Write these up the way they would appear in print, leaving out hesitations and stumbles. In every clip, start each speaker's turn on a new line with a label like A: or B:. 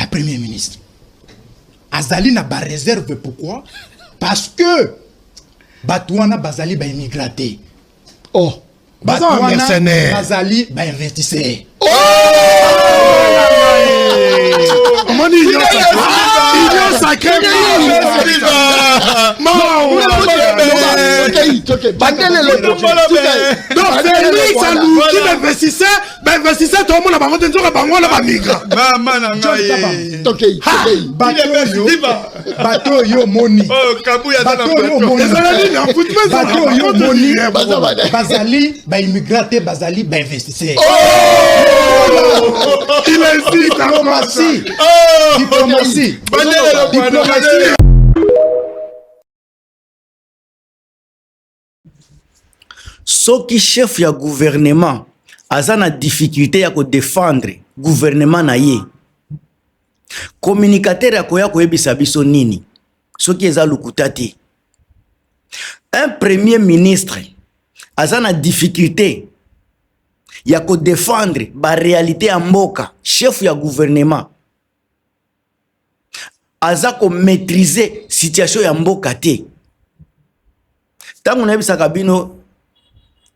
A: Premier ministre. Azali n'a pas réserve, pourquoi? Parce que Batouana Bazali va immigrater.
B: Oh,
A: Batouana
B: mercenaire.
A: Bazali va investisseur.
B: Oh! Comment dit il sacré. Investisseur, tout le monde a pas entendu que bango la migra.
A: Bateau yo moni. Bateau yo moni. Bateau yo moni. Bazali va immigrater, Bazali va investisseur.
B: Il est
A: diplomatie. Diplomatie.
C: Soki chef ya gouvernement aza na difficulté ya ko défendre gouvernement na ye, communicateur ya koya koyebisa biso nini soki eza lukuta te. Un premier ministre aza na difficulté ya ko défendre ba réalité ya mboka, chef ya gouvernement aza ko maîtriser situation ya mboka te. Tango na yebisa kabino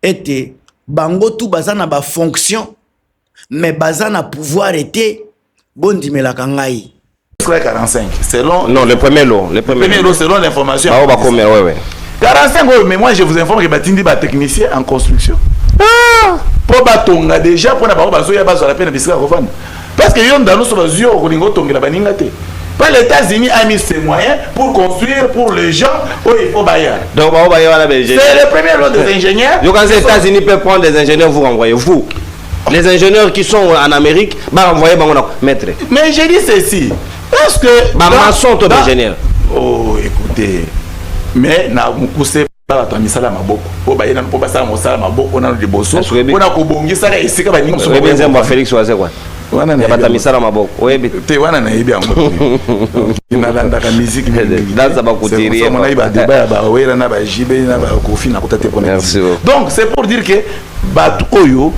C: ete bango tout bazana ba fonction mais bazana pouvoir était bondi melaka ngai
D: 45 selon
E: non le premier lot
D: selon l'information
E: ah bah combien ouais
D: 45 mais moi je vous informe que batindi ba technicien en construction pour batonga déjà pour na ba bazo ya bazo la peine bisika kofana parce que yon dans so bazio kolingo tongela baninga te. Pas les États-Unis a mis ses moyens pour construire pour les gens où il faut bailler.
E: Donc, c'est
D: le premier lot des ingénieurs.
E: Donc, quand les États-Unis peuvent prendre des ingénieurs, vous renvoyez. Vous, les ingénieurs qui sont en Amérique, renvoyez, maître.
D: Mais j'ai dit ceci. Parce que.
E: Maçon, ton ingénieur.
D: Oh, écoutez. Mais, na mukuse pas la misala maboko. Oh, bah, il n'a pas ça, mon sala maboko, on a des bosso. On a kobongi ça, et c'est comme un
E: Félix Oazé, quoi.
D: Wana na
E: batamisala maboko oyebi
D: te wana na yebi yango inalanda ka musique
E: danza bakutiria
D: on a iba débat ba wera na ba jibe na ba kofi na kotate pour donc c'est pour dire que batu oyo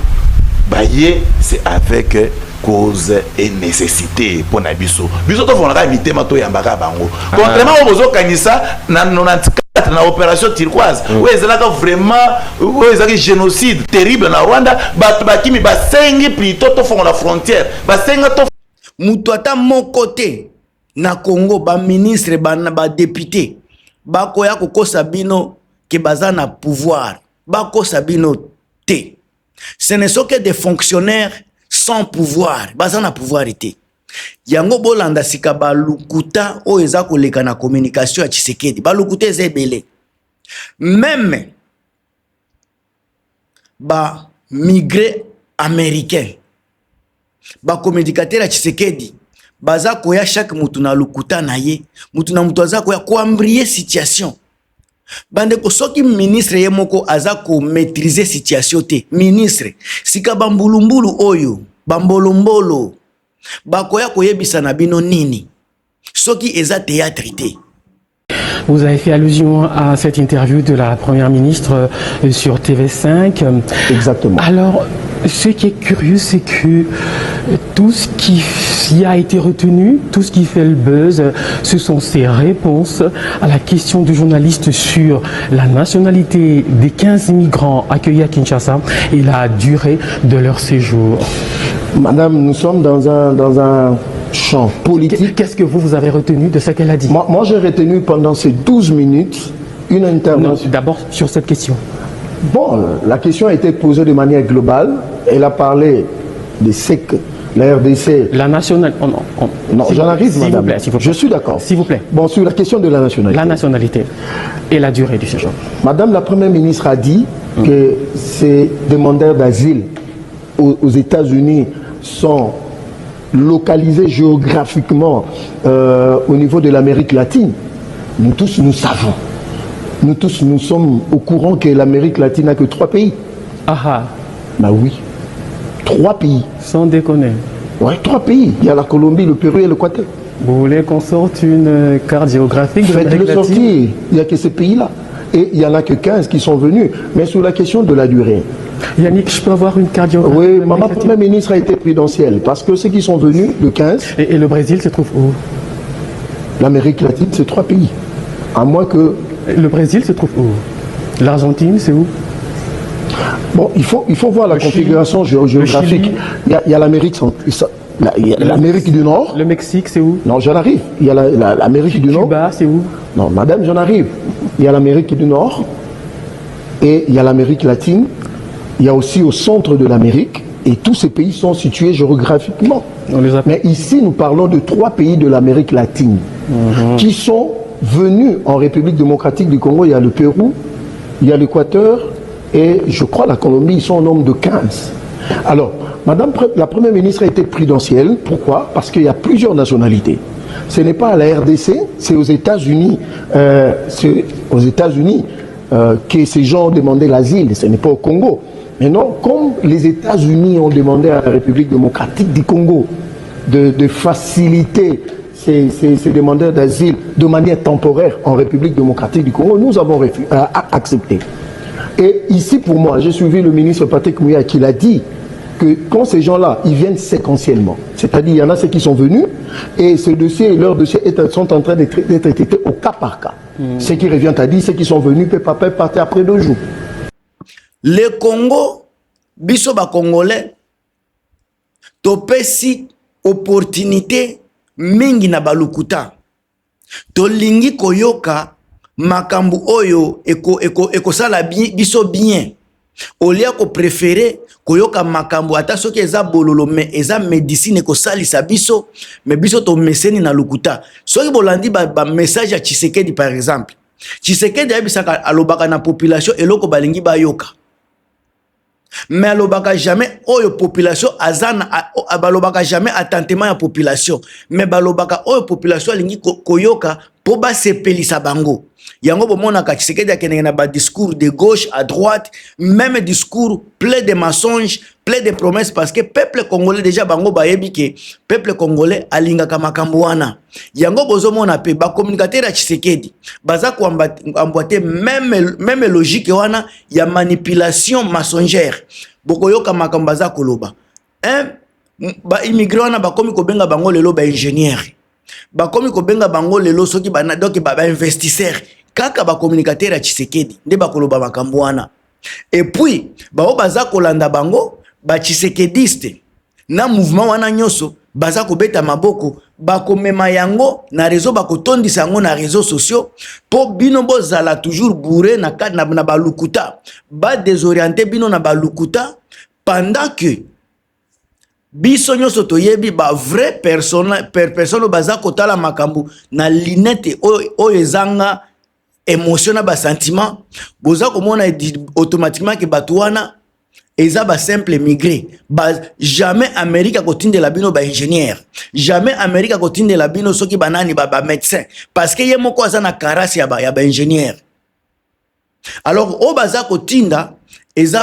D: baye c'est avec cause et nécessité pour na biso to fona ka mitema to yambaka bango contrairement au bozo kanisa na 94 na opération turquoise où ils ont vraiment où ils ont génocide terrible na Rwanda bakimi basengi plutôt to fond la frontière basenga to
C: mutuata mon côté na Congo ba ministre ba député bakoya kokosa bino ke bazana pouvoir bakosa bino te. Ce ne sont que des fonctionnaires sans pouvoir bazana pouvoir été. Yango bolanda sika balukuta o eza koleka na communication ya Tshisekedi balukuta ezebele même ba migré américain ba communicateur ya Tshisekedi baza koya chaque mutu na lukuta na ye mutu na mutu aza koya koambrier situation bande ko soki ministre ye moko aza ko maîtriser situation te ministre sika bambulumbulu oyo bambolombolo bakoya koyebisa na bino nini soki eza théâtre te.
F: Vous avez fait allusion à cette interview de la première ministre sur TV5.
G: Exactement.
F: Alors, ce qui est curieux, c'est que tout ce qui a été retenu, tout ce qui fait le buzz, ce sont ces réponses à la question du journaliste sur la nationalité des 15 migrants accueillis à Kinshasa et la durée de leur séjour.
G: Madame, nous sommes dans un champ politique.
F: Qu'est-ce que vous avez retenu de ce qu'elle a dit?
G: Moi j'ai retenu pendant ces 12 minutes une intervention.
F: D'abord sur cette question.
G: Bon, la question a été posée de manière globale. Elle a parlé de SEC, la RDC.
F: La nationale.
G: Non, j'en arrive, madame.
F: S'il vous plaît.
G: Je suis d'accord.
F: S'il vous plaît.
G: Bon, sur la question de la nationalité.
F: La nationalité et la durée du séjour.
G: Madame la Première ministre a dit que ces demandeurs d'asile aux États-Unis sont localisés géographiquement au niveau de l'Amérique latine. Nous tous, nous savons. Nous tous, nous sommes au courant que l'Amérique latine n'a que 3 pays.
F: Ah ah.
G: Bah oui. 3 pays.
F: Sans déconner.
G: Ouais, 3 pays. Il y a la Colombie, le Pérou et l'Équateur.
F: Vous voulez qu'on sorte une carte géographique de l'Amérique latine?
G: Faites-le sortir. Il n'y a que ces pays-là. Et il n'y en a que 15 qui sont venus. Mais sur la question de la durée,
F: Yannick, je peux avoir une cardiographie?
G: Oui, ma première ministre a été prudentielle parce que ceux qui sont venus le 15...
F: Et le Brésil se trouve où?
G: L'Amérique latine, c'est 3 pays. À moins que...
F: Le Brésil se trouve où? L'Argentine, c'est où?
G: Bon, il faut voir la configuration géographique. Il y a l'Amérique l'Amérique du Nord.
F: Le Mexique, c'est où?
G: Non, j'en arrive. Il y a l'Amérique du Nord.
F: Cuba, c'est où?
G: Non, madame, j'en arrive. Il y a l'Amérique du Nord et il y a l'Amérique latine. Il y a aussi au centre de l'Amérique et tous ces pays sont situés géographiquement. Mais ici, nous parlons de 3 pays de l'Amérique latine qui sont venus en République démocratique du Congo. Il y a le Pérou, il y a l'Équateur et je crois la Colombie. Ils sont au nombre de 15. Alors, madame la première ministre a été prudentielle. Pourquoi? Parce qu'il y a plusieurs nationalités. Ce n'est pas à la RDC, c'est aux États-Unis. Que ces gens ont demandé l'asile. Ce n'est pas au Congo. Mais non, comme les États-Unis ont demandé à la République démocratique du Congo de faciliter ces demandeurs d'asile de manière temporaire en République démocratique du Congo, nous avons accepté. Et ici, pour moi, j'ai suivi le ministre Patrick Mouya qui l'a dit que quand ces gens-là, ils viennent séquentiellement, c'est-à-dire il y en a ceux qui sont venus et leurs dossiers sont en train d'être traités au cas par cas. Ceux qui reviennent à dire, ceux qui sont venus peuvent partir après 2 jours.
C: Le Congo, biso ba Congolais, topesi opportunité mingi na balukuta. Tolingi koyoka makambu oyo eko sala biso bien. Olia ko préféré koyoka makambu ata soki eza bololo mais eza médecine ko salisa biso mais biso to meseni na lukuta. Soki bolandi ba message ya Tshisekedi par exemple. Tshisekedi ayebisaka alobaka na population eloko balingi bayoka. Mais alobaka jamais oyo population azana balobaka jamais attentement ya population mais balobaka oyo population alingi koyoka po ba sepelisa bango yango bomona ka Tshisekedi akene na ba discours de gauche à droite même discours plein de mensonges plein de promesses parce que peuple congolais déjà bango bayebi ke peuple congolais alinga ka makambo wana yango bozomona pe ba communicateur ya Tshisekedi baza ko emboîter même logique wana ya manipulation mensongère bokoyoka makambo baza koloba ba immigré wana bakomi kobenga bango lelo ba ingénieur bakomi kobenga bango lelo soki donc ba investisseur kaka ba communicateur ya Tshisekedi nde bakoloba makambo wana et puis bao baza kolanda bango ba Tshisekediste na mouvement wana nyoso baza kobeta maboko bakomema yango na réseau bakotondisa yango na réseaux sociaux po bino bozala toujours bourré na balukuta ba désorienté bino na balukuta pendant que biso nyoso toyebi ba vrai personne baza kotala makambu na linete oyo ezanga émotion na ba sentiment boza komona automatiquement que batuana eza ba simple migré jamais Amérique akotindela bino ba ingénieur jamais Amérique akotindela bino soki banani ba médecin parce que ye moko aza na karasi ya ba ingénieur alors o baza kotinda eza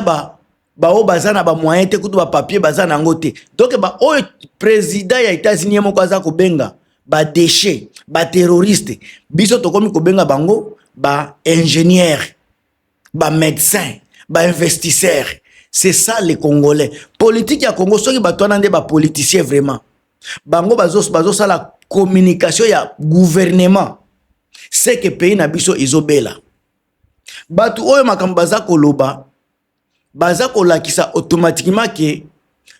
C: o baza na ba moyen te kutu ba papier baza na ngote donc o président ya États-Unis moko aza kobenga ba déchet ba terroriste biso tokomi kobenga bango ba ingénieur ba médecin ba investisseur. C'est ça les Congolais. Politique ya Congo soki batwana nde ba politicien vraiment. Bango bazo ça la communication ya gouvernement. C'est que pays na biso izobela. Batu oyo makambo baza koloba baza kolakisa automatiquement que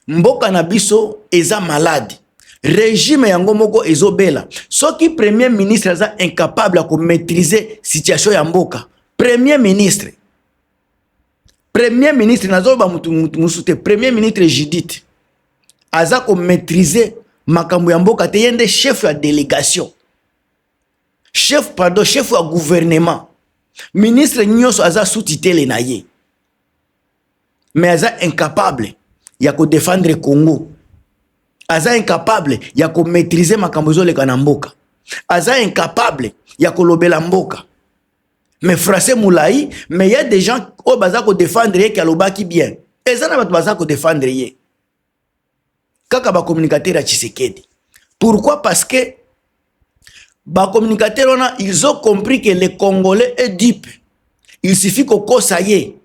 C: mboka na biso eza malade. Régime yango moko ezobela. Soki premier ministre aza incapable à maîtriser situation ya mboka. Premier ministre nazoba musute premier ministre Judith aza ko maîtriser makambo ya mboka te yende chef ya délégation chef ya gouvernement ministre nyoso aza sous-tutelle na ye mais aza incapable ya ko défendre Congo aza incapable ya ko maîtriser makambo zoleka na mboka aza incapable ya ko lobela mboka. Mais français moulaï, mais il y a des gens qui bazako défendre ye ki bien. Et ça n'a pas bazako défendre ye. Kaka ba communicateur à Tshisekedi. Pourquoi? Parce que ba communicateur ils ont compris que les Congolais est dupe. Il suffit qu'on ça y est.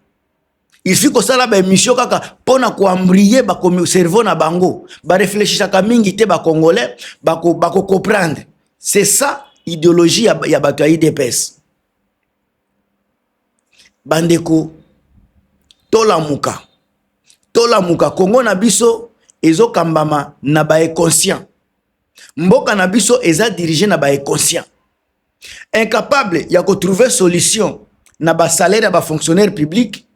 C: il faut que ça la ba émission kaka pona ko embrier ba ko cerveau na bango ba réfléchir ka mingi te ba congolais ba ko comprendre. C'est ça idéologie ya bato ya IDPS. Bandeko tola muka Congo na biso ezo kambama na ba inconscient. Mboka na biso eza dirigé na ba inconscient. Incapable ya ko trouver solution na ba salaire ya ba fonctionnaire public.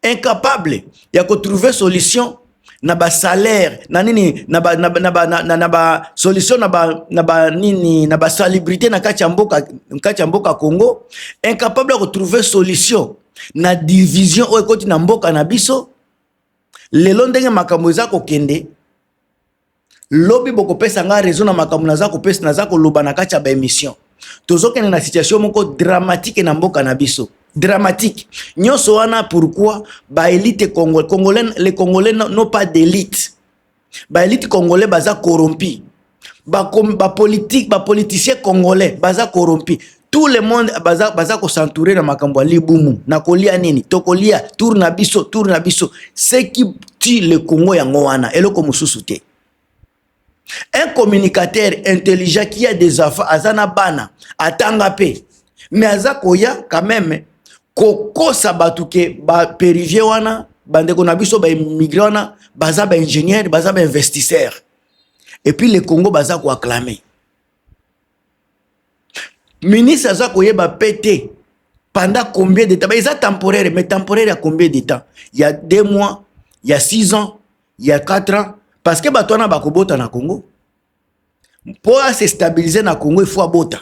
C: Incapable ya ko trouver solution na ba salaire na nini na ba solution na ba nini na ba salubrité na kati ya mboka Congo. Incapable ya ko trouver solution na division o ekoti na mboka na biso. Lelo ndenge makambo eza ko kende lobi boko pesa nga raison na makambo naza ko pesa naza ko loba na kati ya ba émission. Tozokende na situation moko dramatique na mboka na biso. Dramatique. Nyonso wana pourquoi ba élite congolais les Congolais n'ont pas d'élite. Ba élite congolais baza corrompu. Ba politique, ba politicien congolais baza corrompu. Tout le monde baza ko s'entourer na makambo libumu. Na kolia nini? Tokolia tour na biso. Ce qui tue le Congo yango wana eloko mususu te. Un communicateur intelligent qui a des enfants azana bana atanga pe. Mais azakoya quand même koko sabatuke ba périvier wana bandeko na biso ba immigré wana baza ba ingénieur baza ba investisseur. Et puis le Congo baza ko acclamer. Ministre azakoye ba pété pendant combien de temps? Bah, ils temporaire, mais temporaire à combien de temps? Il y a 2 mois, il y a 6 ans, il y a 4 ans. Parce que batona bakobota na Congo. Pour se stabiliser na Congo, il faut abota.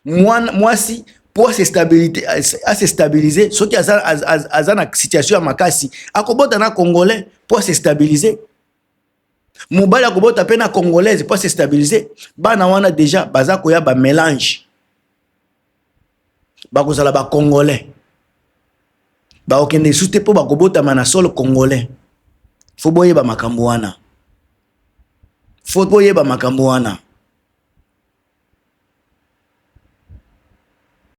C: Moi si pour se stabiliser, ceux qui ont une situation à makasi, akobota na Congolais pour se stabiliser. Mobile akobota pe na Congolaise pour se stabiliser. Bana wana déjà bazako ya ba mélange. Bakozala ba Congolais. Ba okende soute po bakobota mana solo Congolais. Faut boyeba makambo wana.